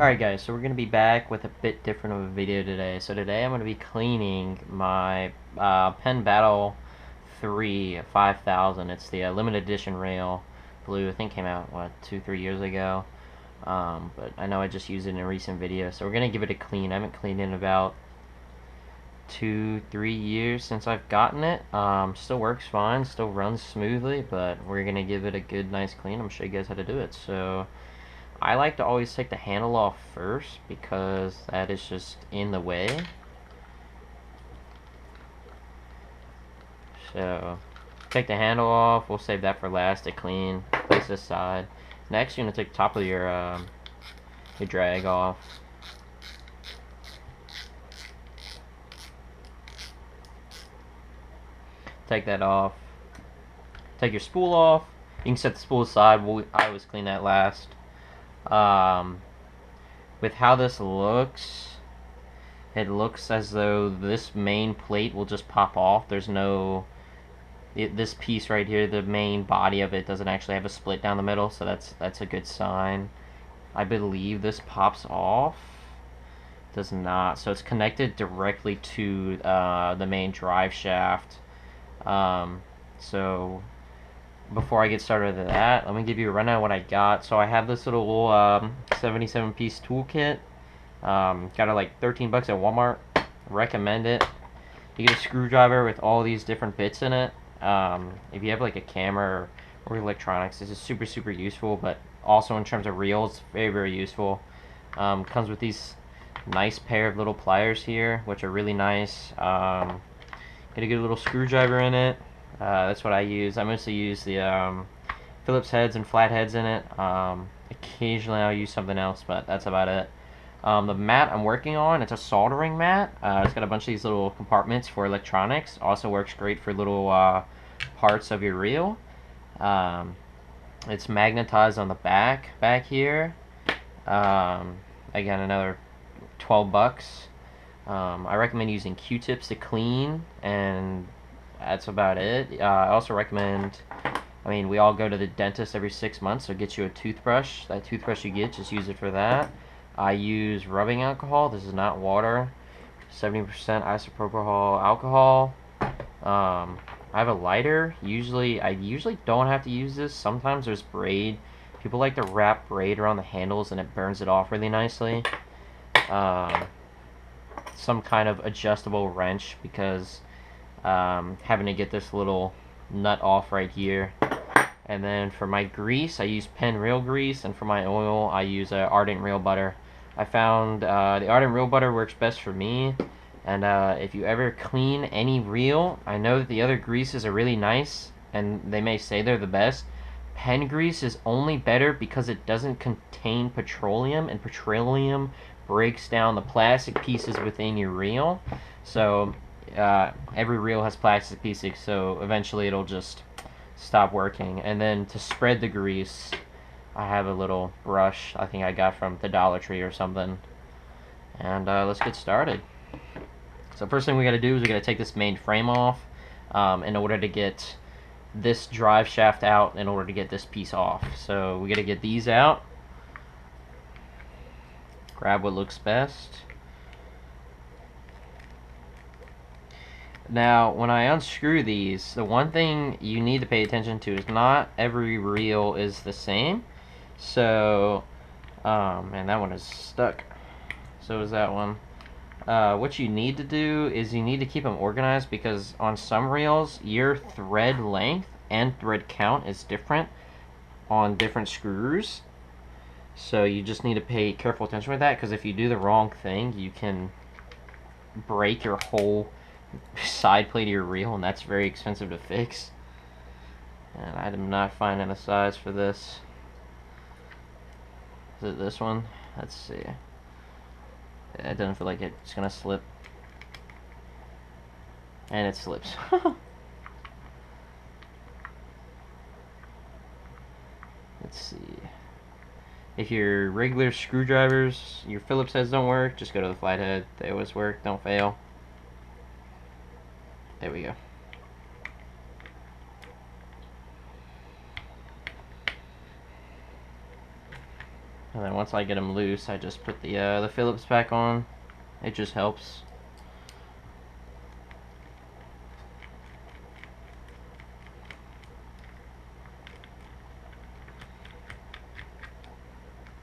Alright guys, so we're going to be back with a bit different of a video today. So today I'm going to be cleaning my Penn Battle 3 5000. It's the limited edition rail. Blue, I think came out, what, 2-3 years ago. But I know I just used it in a recent video. So we're going to give it a clean. I haven't cleaned in about 2-3 years since I've gotten it. Still works fine, still runs smoothly, but we're going to give it a good, nice clean. I'm going to show you guys how to do it. So I like to always take the handle off first because that is just in the way. So take the handle off. We'll save that for last to clean. Place this side. Next, you're gonna take the top of your drag off. Take that off. Take your spool off. You can set the spool aside. I always clean that last. With how this looks, it looks as though this main plate will just pop off. There's no, this piece right here, the main body of it doesn't actually have a split down the middle, so that's a good sign. I believe this pops off. Does not. So it's connected directly to the main drive shaft. So before I get started with that, let me give you a rundown of what I got. So I have this little 77-piece toolkit. Got it like 13 bucks at Walmart. Recommend it. You get a screwdriver with all these different bits in it. If you have like a camera or electronics, this is super useful, but also in terms of reels, very useful. Comes with these nice pair of little pliers here, which are really nice. Get a good little screwdriver in it. That's what I use. I mostly use the Phillips heads and flatheads in it. Occasionally I'll use something else, but that's about it. The mat I'm working on, it's a soldering mat. It's got a bunch of these little compartments for electronics. Also works great for little parts of your reel. It's magnetized on the back here. Again, another 12 bucks. I recommend using Q-tips to clean, and that's about it. I also recommend, we all go to the dentist every 6 months, so get you a toothbrush. That toothbrush you get, just use it for that. I use rubbing alcohol. This is not water. 70% isopropyl alcohol. I have a lighter. I usually don't have to use this. Sometimes there's braid. People like to wrap braid around the handles and it burns it off really nicely. Some kind of adjustable wrench, because having to get this little nut off right here. And then for my grease, I use Penn Reel Grease, and for my oil, I use Ardent Reel Butter. I found the Ardent Reel Butter works best for me, and if you ever clean any reel, I know that the other greases are really nice, and they may say they're the best. Penn grease is only better because it doesn't contain petroleum, and petroleum breaks down the plastic pieces within your reel. So every reel has plastic pieces, so eventually it'll just stop working. And then to spread the grease, I have a little brush I think I got from the Dollar Tree or something. And let's get started. So first thing we got to do is we got to take this main frame off in order to get this drive shaft out, in order to get this piece off. So we got to get these out. Grab what looks best. Now, when I unscrew these, the one thing you need to pay attention to is not every reel is the same. So, man, that one is stuck. So is that one. What you need to do is you need to keep them organized, because on some reels, your thread length and thread count is different on different screws. So you just need to pay careful attention with that, because if you do the wrong thing, you can break your whole side plate of your reel, and that's very expensive to fix. And I am not finding a size for this. Is it this one? Let's see. It doesn't feel like it's gonna slip. And it slips. Let's see. If your regular screwdrivers, your Phillips heads don't work, just go to the flathead. They always work, don't fail. There we go. And then once I get them loose, I just put the Phillips back on. It just helps.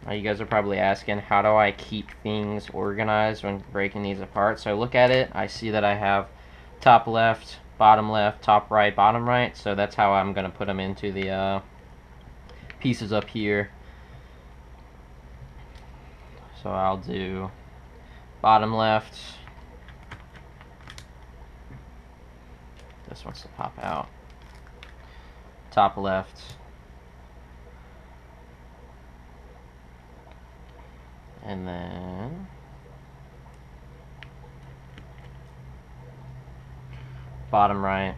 Now you guys are probably asking, how do I keep things organized when breaking these apart? So I look at it, I see that I have top left, top right, bottom right. So that's how I'm going to put them into the pieces up here. So I'll do bottom left. This wants to pop out. Top left. And then bottom right.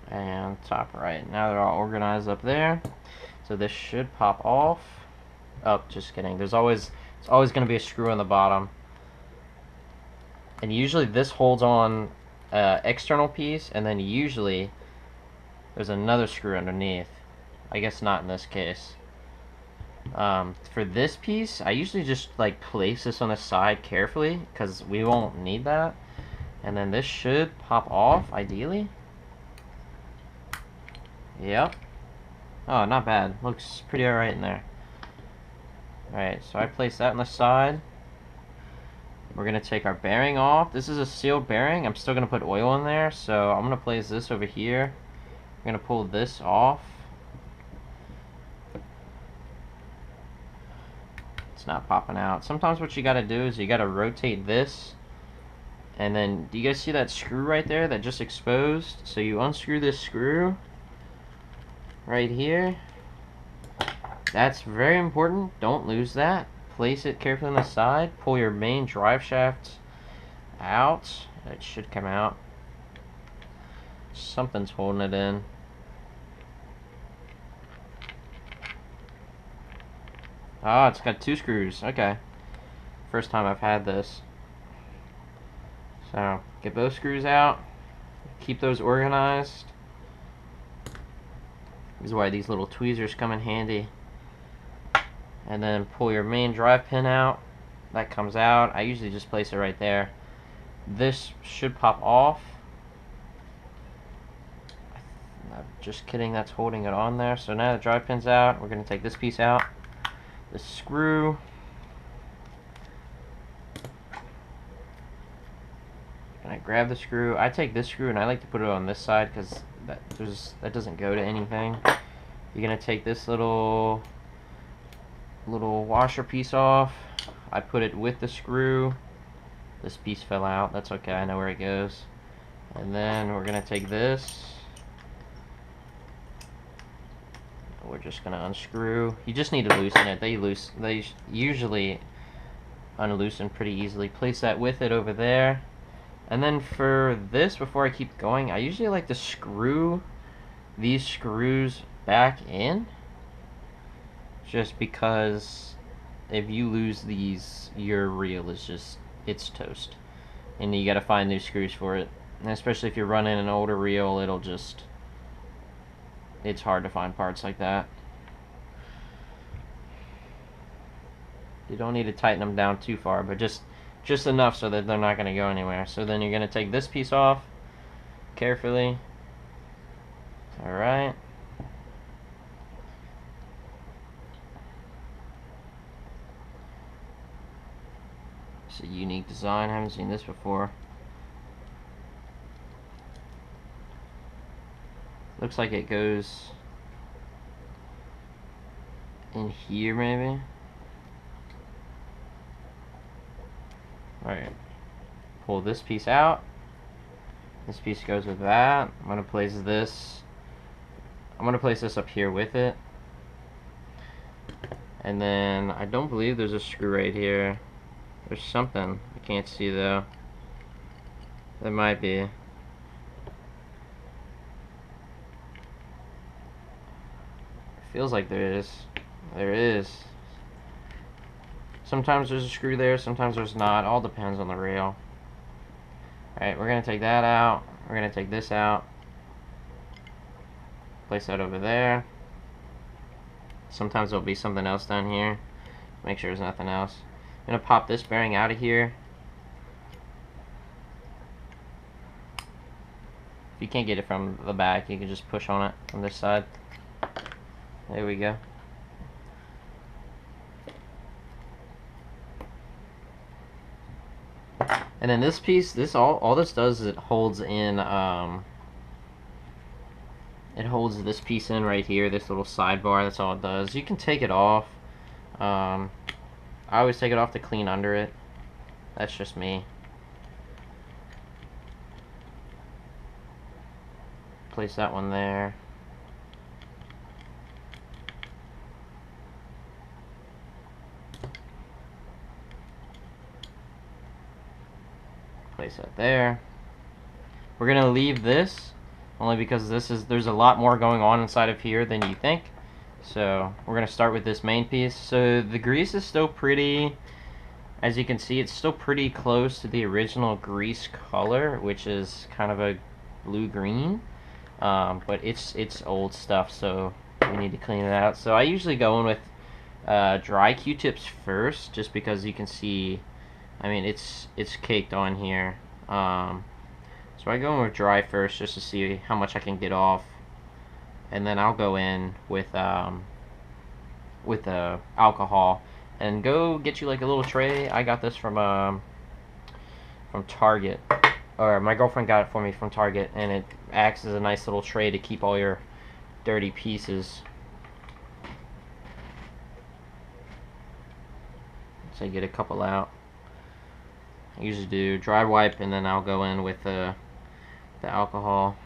And top right. Now they're all organized up there. So this should pop off. Oh, just kidding. It's always going to be a screw on the bottom. And usually this holds on external piece, and then usually there's another screw underneath. I guess not in this case. For this piece, I usually just like place this on the side carefully because we won't need that. And then this should pop off, ideally. Yep. Oh, not bad. Looks pretty alright in there. Alright, so I place that on the side. We're going to take our bearing off. This is a sealed bearing. I'm still going to put oil in there, so I'm going to place this over here. I'm going to pull this off. It's not popping out. Sometimes what you got to do is you got to rotate this. And then, do you guys see that screw right there that just exposed? So you unscrew this screw right here. That's very important. Don't lose that. Place it carefully on the side. Pull your main drive shaft out. It should come out. Something's holding it in. Oh, it's got 2 screws. Okay. First time I've had this. So, get those screws out. Keep those organized. This is why these little tweezers come in handy. And then pull your main drive pin out. That comes out. I usually just place it right there. This should pop off. I'm just kidding, that's holding it on there. So now the drive pin's out. We're going to take this piece out. The screw. And I grab the screw. I take this screw and I like to put it on this side because that doesn't go to anything. You're going to take this little washer piece off. I put it with the screw. This piece fell out. That's okay. I know where it goes. And then we're going to take this. We're just going to unscrew. You just need to loosen it. They usually unloosen pretty easily. Place that with it over there. And then for this, before I keep going, I usually like to screw these screws back in. Just because if you lose these, your reel is just, it's toast. And you gotta find new screws for it. And especially if you're running an older reel, it'll just, it's hard to find parts like that. You don't need to tighten them down too far, but just enough so that they're not gonna go anywhere. So then you're gonna take this piece off carefully. Alright. It's a unique design. I haven't seen this before. Looks like it goes in here maybe. Alright. Pull this piece out. This piece goes with that. I'm gonna place this up here with it. And then I don't believe there's a screw right here. There's something I can't see though. There might be. Feels like there is. There is. Sometimes there's a screw there, sometimes there's not. All depends on the reel. Alright, we're gonna take that out. We're gonna take this out. Place that over there. Sometimes there'll be something else down here. Make sure there's nothing else. I'm gonna pop this bearing out of here. If you can't get it from the back, you can just push on it from this side. There we go. And then this piece, all this does is it holds in, it holds this piece in right here, this little sidebar. That's all it does. You can take it off. I always take it off to clean under it. That's just me. Place that one there. Place that there. We're gonna leave this only because there's a lot more going on inside of here than you think. So we're gonna start with this main piece. So the grease is still pretty, as you can see, it's still pretty close to the original grease color, which is kind of a blue-green. But it's old stuff, so we need to clean it out. So I usually go in with dry Q-tips first, just because you can see, I mean, it's caked on here. So I go in with dry first, just to see how much I can get off, and then I'll go in with alcohol, and go get you like a little tray. I got this from Target, or my girlfriend got it for me from Target, and it acts as a nice little tray to keep all your dirty pieces. So I get a couple out. I usually do dry wipe, and then I'll go in with the alcohol.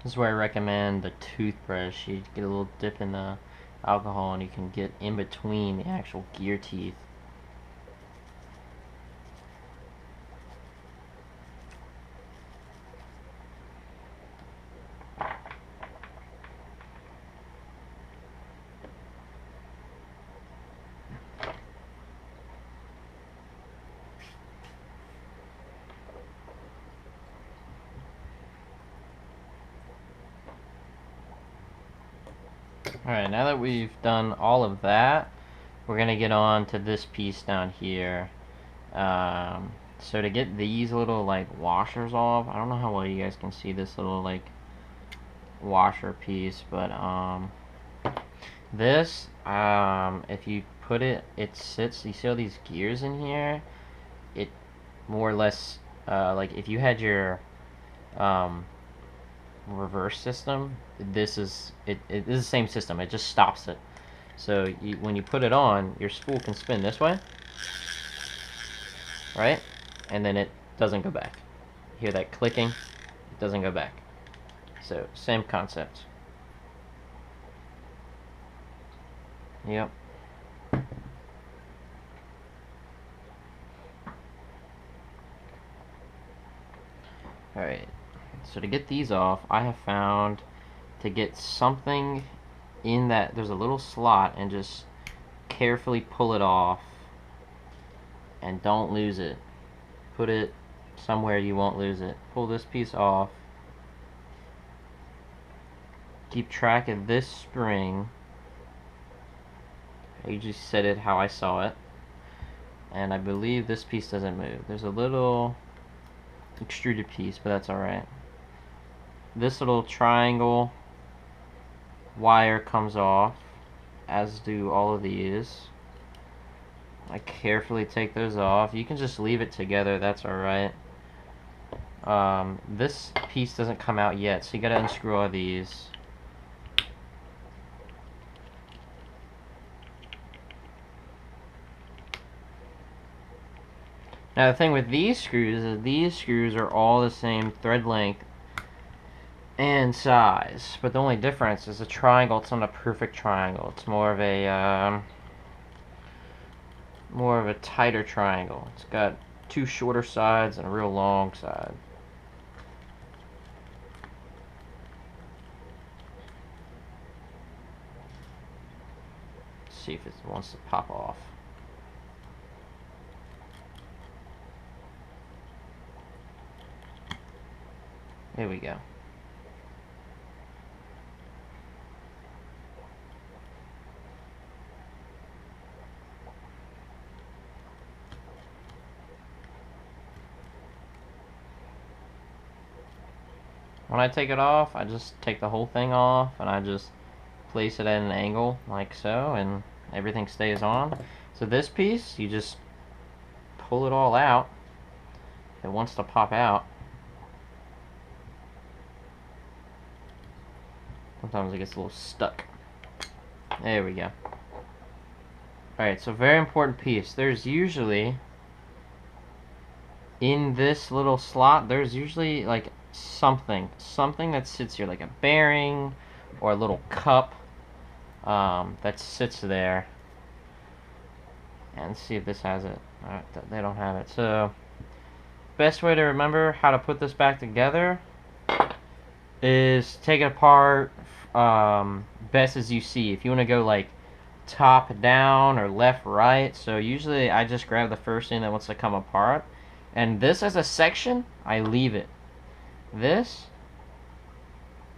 This is where I recommend the toothbrush. You get a little dip in the alcohol, and you can get in between the actual gear teeth. Alright, now that we've done all of that, we're going to get on to this piece down here. So to get these little like washers off, I don't know how well you guys can see this little like washer piece, but this, if you put it, it sits, you see all these gears in here, it more or less, like if you had your reverse system, this is it is the same system, it just stops it. So when you put it on, your spool can spin this way, right? And then it doesn't go back. Hear that clicking? It doesn't go back. So same concept. Yep. Alright, So to get these off, I have found to get something in that, there's a little slot, and just carefully pull it off and don't lose it. Put it somewhere you won't lose it. Pull this piece off. Keep track of this spring. I usually set it how I saw it. And I believe this piece doesn't move. There's a little extruded piece, but that's alright. This little triangle wire comes off, as do all of these. I carefully take those off. You can just leave it together, that's alright. This piece doesn't come out yet, so you gotta unscrew all these. Now the thing with these screws is these screws are all the same thread length and size, but the only difference is the triangle. It's not a perfect triangle. It's more of a tighter triangle. It's got two shorter sides and a real long side. Let's see if it wants to pop off. There we go. When I take it off, I just take the whole thing off and I just place it at an angle like so, and everything stays on. So this piece, you just pull it all out. If it wants to pop out. Sometimes it gets a little stuck. There we go. Alright, so very important piece. There's usually, in this little slot, there's usually like something that sits here, like a bearing or a little cup that sits there. And see if this has it. Alright, they don't have it. So, best way to remember how to put this back together is take it apart best as you see. If you want to go like top down or left right, so usually I just grab the first thing that wants to come apart, and this as a section I leave it. This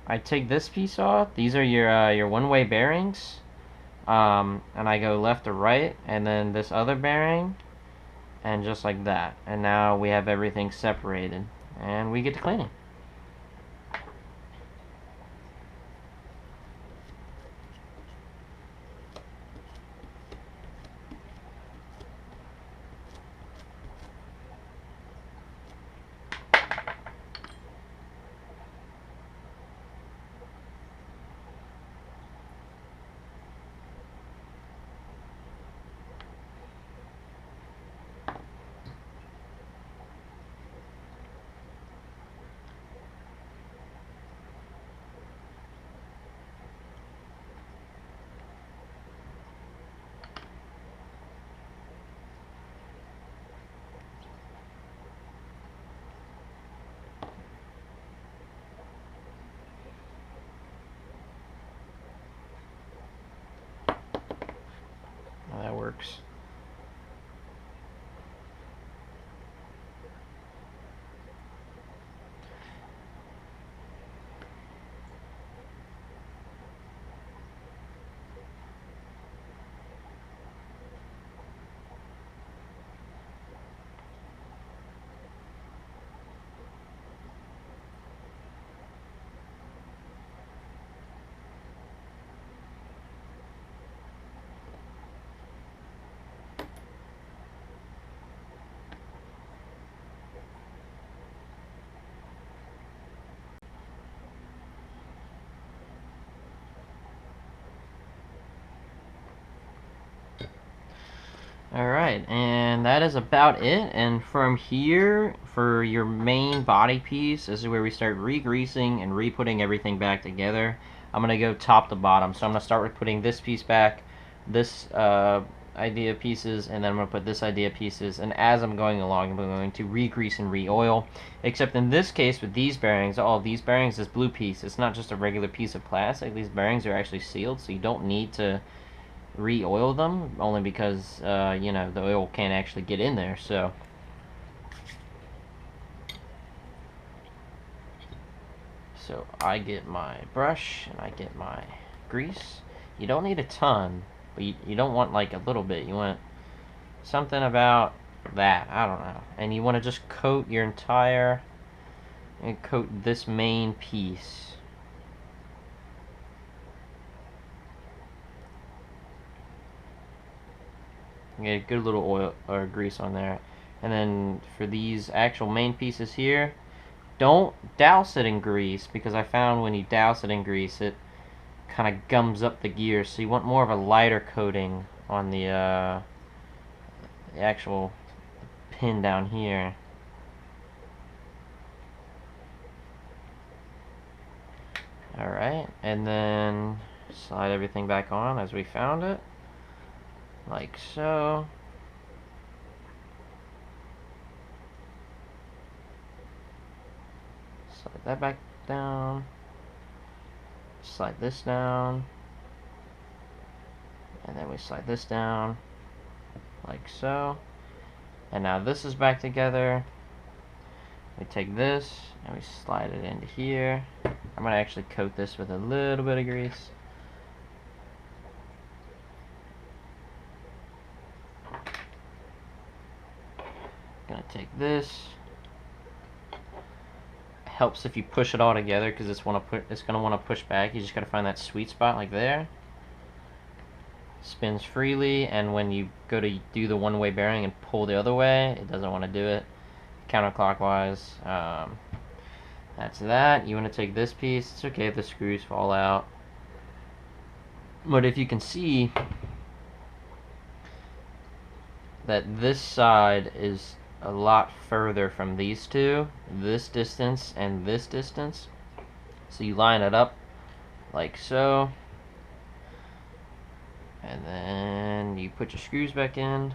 I take this piece off. These are your one-way bearings, and I go left to right, and then this other bearing, and just like that, and now we have everything separated and we get to cleaning. That works. Alright, and that is about it. And from here, for your main body piece, this is where we start re-greasing and re-putting everything back together. I'm going to go top to bottom. So I'm going to start with putting this piece back. This idea pieces, and then I'm going to put this idea pieces, and as I'm going along, I'm going to re-grease and re-oil. Except in this case, with these bearings, all of these bearings, this blue piece, it's not just a regular piece of plastic. These bearings are actually sealed, so you don't need to re-oil them, only because, you know, the oil can't actually get in there, so... So I get my brush, and I get my grease. You don't need a ton, but you don't want like a little bit. You want something about that. I don't know. And you want to just coat your entire, and coat this main piece. Get a good little oil or grease on there. And then for these actual main pieces here, don't douse it in grease, because I found when you douse it in grease, it kind of gums up the gears. So you want more of a lighter coating on the actual pin down here. Alright, and then slide everything back on as we found it, like so. Slide that back down, slide this down, and then we slide this down, like so. And now this is back together. We take this and we slide it into here. I'm going to actually coat this with a little bit of grease. Gonna take this. Helps if you push it all together, because it's gonna want to push back. You just gotta find that sweet spot, like there. Spins freely, and when you go to do the one-way bearing and pull the other way, it doesn't want to do it counterclockwise. That's that. You want to take this piece. It's okay if the screws fall out, but if you can see that this side is a lot further from these two, this distance and this distance, so you line it up like so, and then you put your screws back in.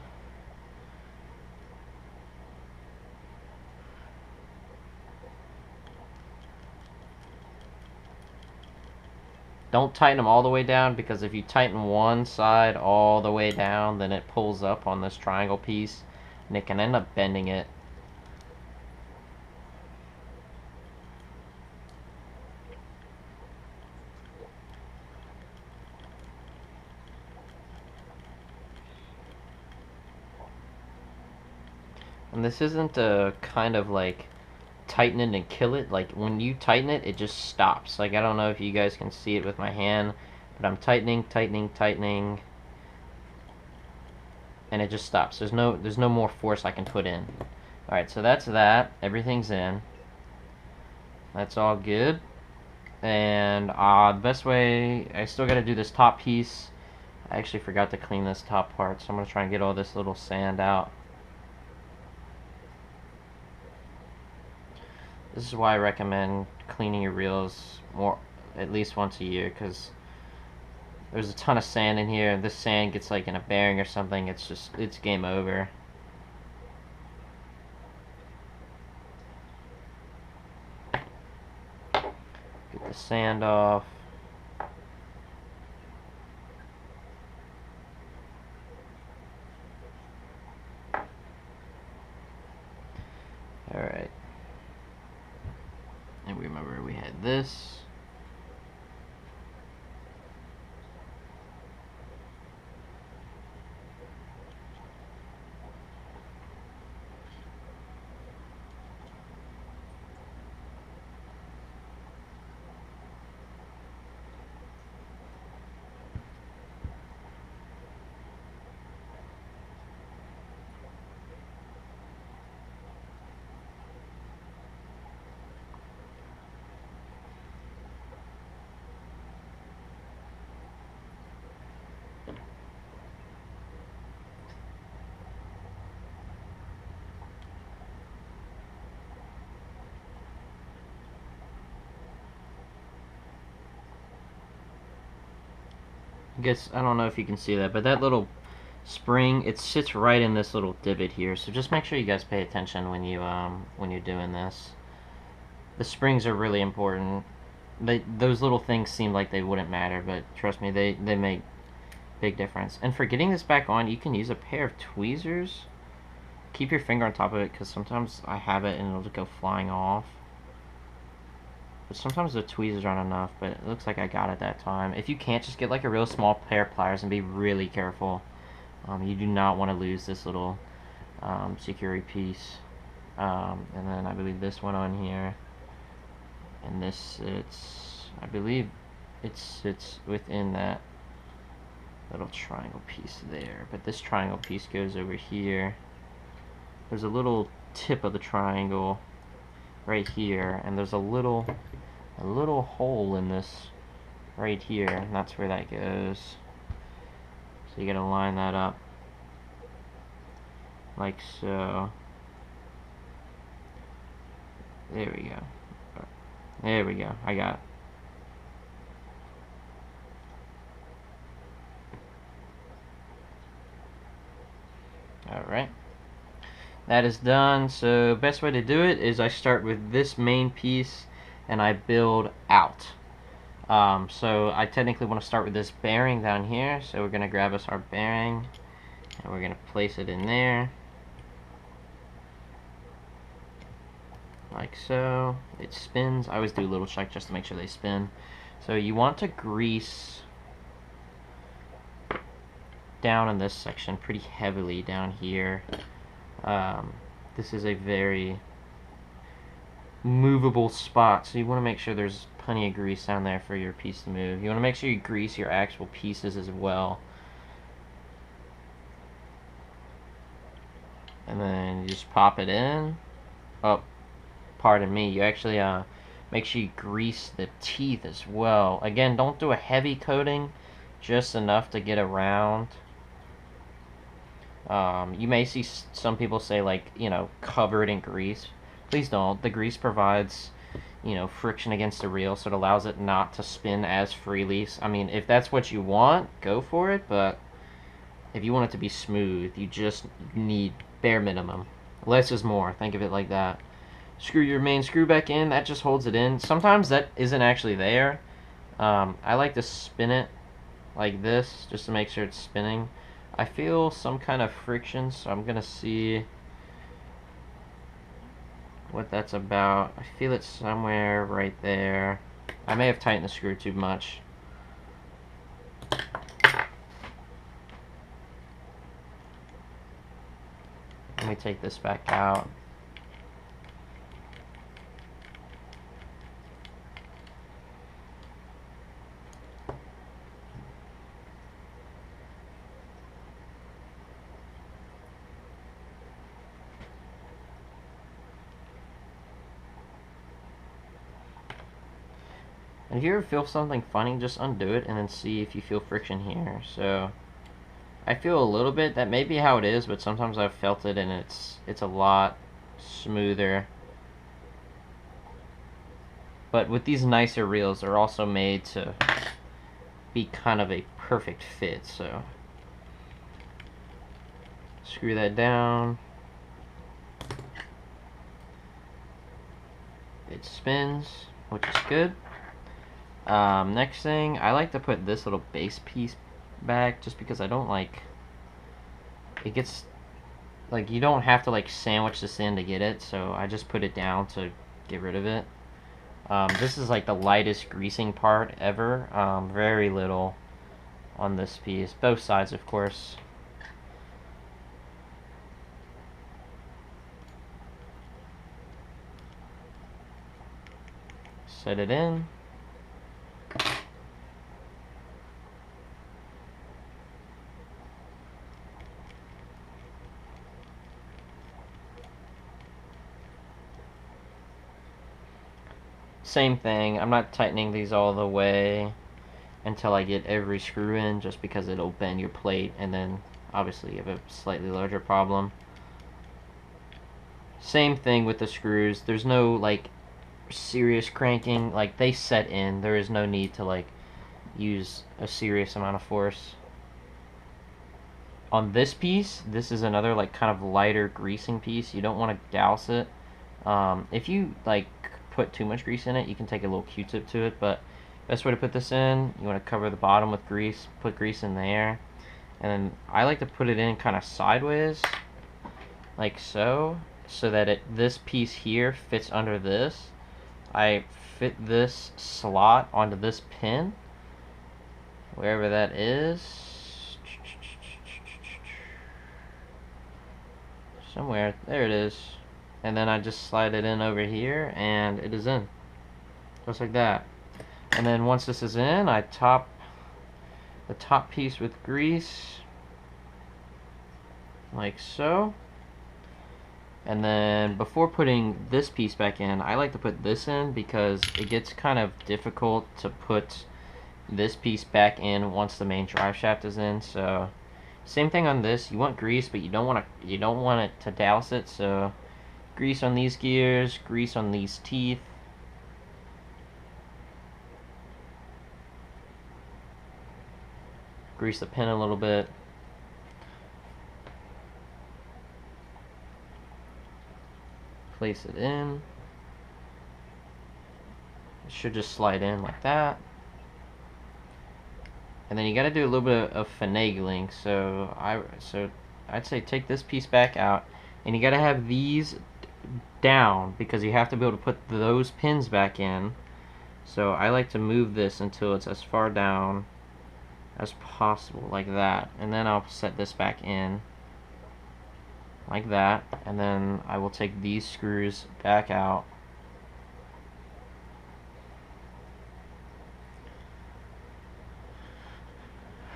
Don't tighten them all the way down, because if you tighten one side all the way down, then it pulls up on this triangle piece, and it can end up bending it. And this isn't a kind of like tighten it and kill it. Like when you tighten it, it just stops. Like I don't know if you guys can see it with my hand, but I'm tightening, and it just stops. There's no more force I can put in. Alright, so that's that. Everything's in. That's all good. And the best way, I still gotta do this top piece. I actually forgot to clean this top part, so I'm gonna try and get all this little sand out. This is why I recommend cleaning your reels at least once a year, because there's a ton of sand in here. If this sand gets like in a bearing or something, it's game over. Get the sand off. Alright. And remember we had this. I guess, I don't know if you can see that, but that little spring, it sits right in this little divot here, so just make sure you guys pay attention when you're doing this. The springs are really important. Those little things seem like they wouldn't matter, but trust me, they make big difference. And for getting this back on, you can use a pair of tweezers. Keep your finger on top of it, because sometimes I have it and it'll just go flying off. But sometimes the tweezers aren't enough, but it looks like I got it that time. If you can't, just get like a real small pair of pliers and be really careful. You do not want to lose this little security piece. And then I believe this one on here. And this sits, I believe it sits within that little triangle piece there. But this triangle piece goes over here. There's a little tip of the triangle right here, and there's a little hole in this right here, and that's where that goes. So you gotta line that up like so. There we go. There we go. I got it. Alright. That is done. So best way to do it is I start with this main piece and I build out. So I technically want to start with this bearing down here. So we're going to grab us our bearing and we're going to place it in there. Like so. It spins. I always do a little check just to make sure they spin. So you want to grease down in this section pretty heavily down here. This is a very movable spot, so you want to make sure there's plenty of grease down there for your piece to move. You want to make sure you grease your actual pieces as well. And then you just pop it in. Oh, pardon me, you actually make sure you grease the teeth as well. Again, don't do a heavy coating, just enough to get around. You may see some people say, like, you know, cover it in grease. Please don't. The grease provides, you know, friction against the reel, so it allows it not to spin as freely. I mean, if that's what you want, go for it, but if you want it to be smooth, you just need bare minimum. Less is more. Think of it like that. Screw your main screw back in. That just holds it in. Sometimes that isn't actually there. I like to spin it like this, just to make sure it's spinning. I feel some kind of friction, so I'm gonna see what that's about. I feel it somewhere right there. I may have tightened the screw too much. Let me take this back out. And if you ever feel something funny, just undo it and then see if you feel friction here. So I feel a little bit. That may be how it is, but sometimes I've felt it and it's a lot smoother. But with these nicer reels, they're also made to be kind of a perfect fit. So screw that down. It spins, which is good. Next thing, I like to put this little base piece back just because I don't like it gets like you don't have to like sandwich this in to get it, so I just put it down to get rid of it. This is like the lightest greasing part ever. Very little on this piece, both sides of course. Set it in. Same thing, I'm not tightening these all the way until I get every screw in, just because it'll bend your plate and then obviously you have a slightly larger problem. Same thing with the screws, there's no like serious cranking, like they set in, there is no need to like use a serious amount of force. On this piece, this is another like kind of lighter greasing piece. You don't want to douse it. If you like put too much grease in it, you can take a little Q-tip to it, but best way to put this in, you want to cover the bottom with grease, put grease in there, and then I like to put it in kind of sideways, like so, so that this piece here fits under this. I fit this slot onto this pin, wherever that is. Somewhere, there it is. And then I just slide it in over here, and it is in. Just like that. And then once this is in, I top the top piece with grease, like so. And then before putting this piece back in, I like to put this in because it gets kind of difficult to put this piece back in once the main drive shaft is in. So same thing on this. You want grease, but you don't want it to douse it. So grease on these gears, grease on these teeth. Grease the pin a little bit. Place it in. It should just slide in like that. And then you got to do a little bit of finagling. So I'd say take this piece back out, and you got to have these down because you have to be able to put those pins back in. So I like to move this until it's as far down as possible, like that, and then I'll set this back in like that, and then I will take these screws back out.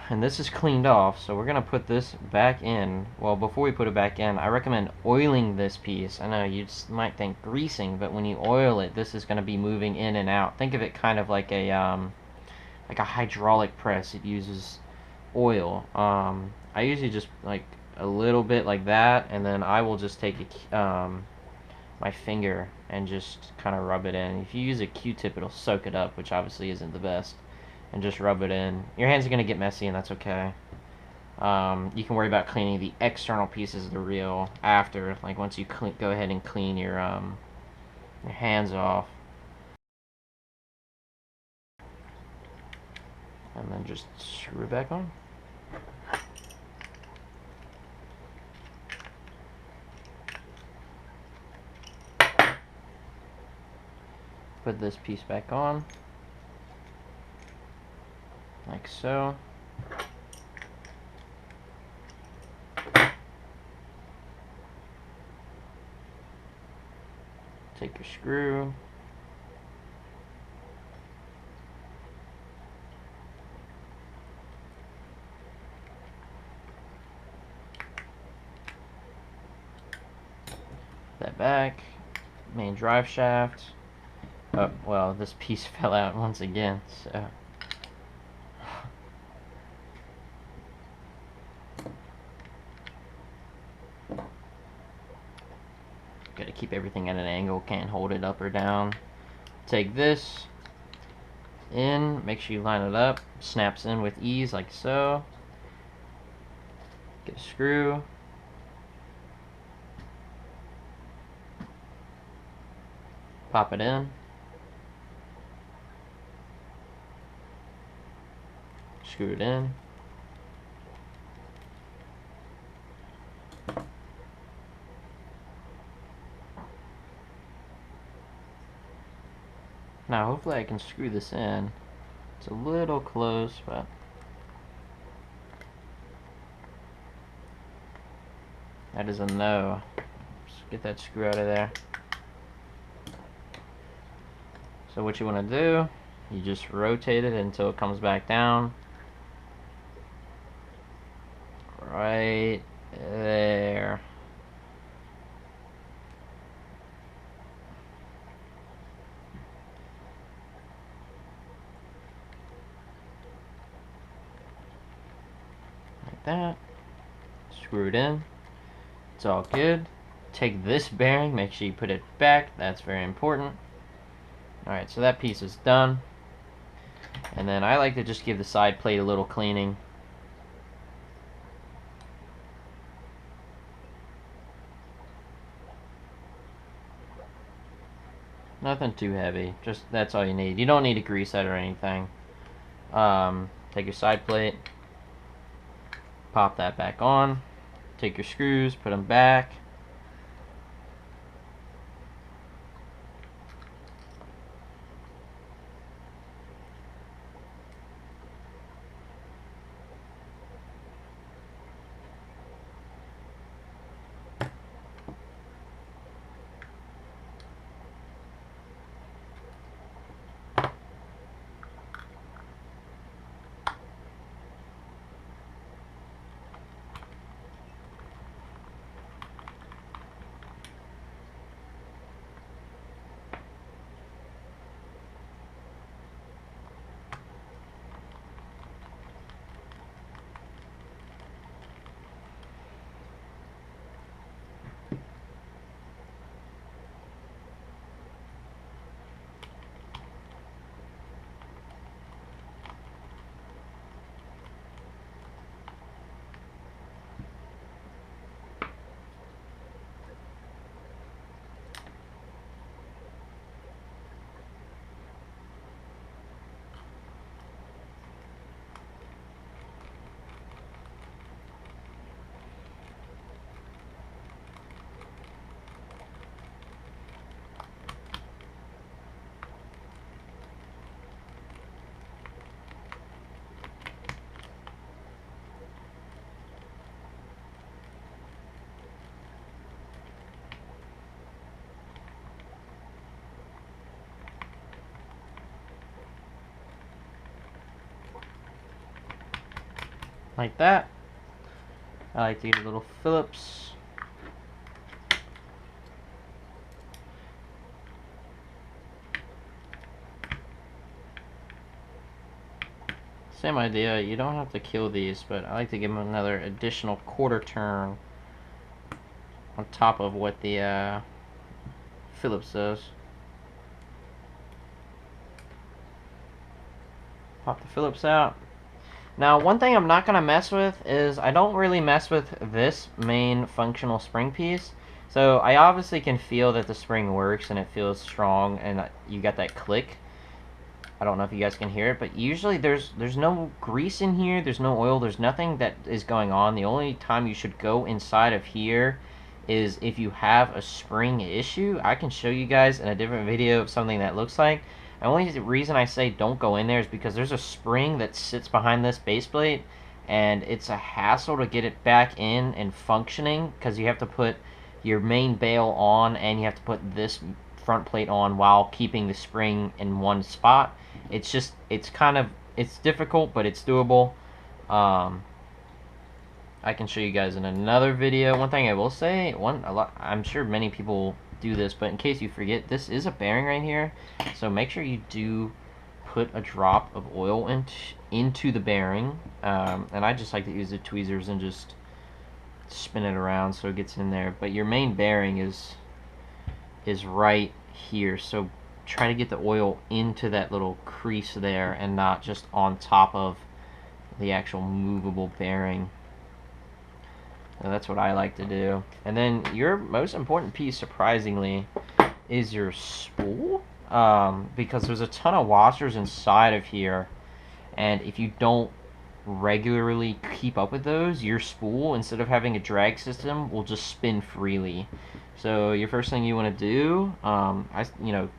And this is cleaned off, so we're gonna put this back in. Well, before we put it back in, I recommend oiling this piece. I know you might think greasing, but when you oil it, this is gonna be moving in and out. Think of it kind of like a hydraulic press. It uses oil. I usually just like a little bit like that, and then I will just take my finger and just kind of rub it in. If you use a Q-tip, it'll soak it up, which obviously isn't the best. And just rub it in. Your hands are going to get messy, and that's okay. You can worry about cleaning the external pieces of the reel after, like once you go ahead and clean your hands off. And then just screw it back on. Put this piece back on, like so. Take your screw, that back, main drive shaft. Oh, well, this piece fell out once again, so. Gotta keep everything at an angle, can't hold it up or down. Take this in, make sure you line it up, snaps in with ease like so. Get a screw. Pop it in. Screw it in. Now hopefully I can screw this in. It's a little close, but that is a no. Just get that screw out of there. So what you want to do, you just rotate it until it comes back down. Right there. Like that. Screw it in. It's all good. Take this bearing, make sure you put it back. That's very important. Alright, so that piece is done. And then I like to just give the side plate a little cleaning. Nothing too heavy. Just that's all you need. You don't need to grease that or anything. Take your side plate, pop that back on. Take your screws, put them back. Like that. I like to get a little Phillips. Same idea, you don't have to kill these, but I like to give them another additional quarter turn on top of what the Phillips does. Pop the Phillips out. Now, one thing I'm not going to mess with is I don't really mess with this main functional spring piece. So I obviously can feel that the spring works and it feels strong and you got that click. I don't know if you guys can hear it, but usually there's no grease in here, there's no oil, there's nothing that is going on. The only time you should go inside of here is if you have a spring issue. I can show you guys in a different video of something that looks like. The only reason I say don't go in there is because there's a spring that sits behind this base plate, and it's a hassle to get it back in and functioning because you have to put your main bail on and you have to put this front plate on while keeping the spring in one spot. It's difficult, but it's doable. I can show you guys in another video. One thing I will say, I'm sure many people do this, but in case you forget, this is a bearing right here, so make sure you do put a drop of oil into the bearing, and I just like to use the tweezers and just spin it around so it gets in there. But your main bearing is right here, so try to get the oil into that little crease there and not just on top of the actual movable bearing. So that's what I like to do. And then your most important piece, surprisingly, is your spool, because there's a ton of washers inside of here, and if you don't regularly keep up with those, your spool, instead of having a drag system, will just spin freely. So your first thing you want to do,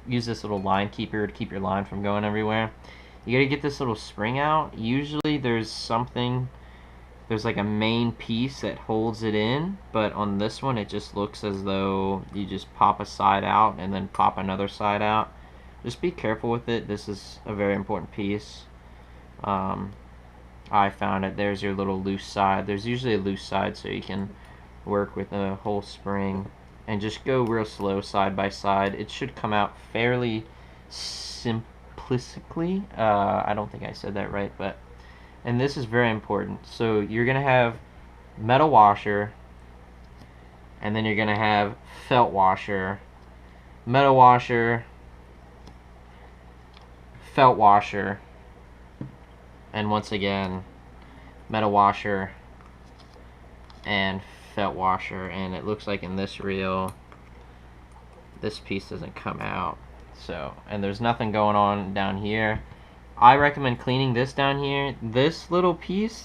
use this little line keeper to keep your line from going everywhere. You gotta get this little spring out. Usually there's like a main piece that holds it in, but on this one it just looks as though you just pop a side out and then pop another side out. Just be careful with it. This is a very important piece. I found it. There's your little loose side. There's usually a loose side so you can work with the whole spring and just go real slow side by side. It should come out fairly simplistically. I don't think I said that right, but and this is very important. So you're going to have metal washer, and then you're going to have felt washer, metal washer, felt washer, and once again, metal washer and felt washer. And it looks like in this reel, this piece doesn't come out. So, and there's nothing going on down here. I recommend cleaning this down here. This little piece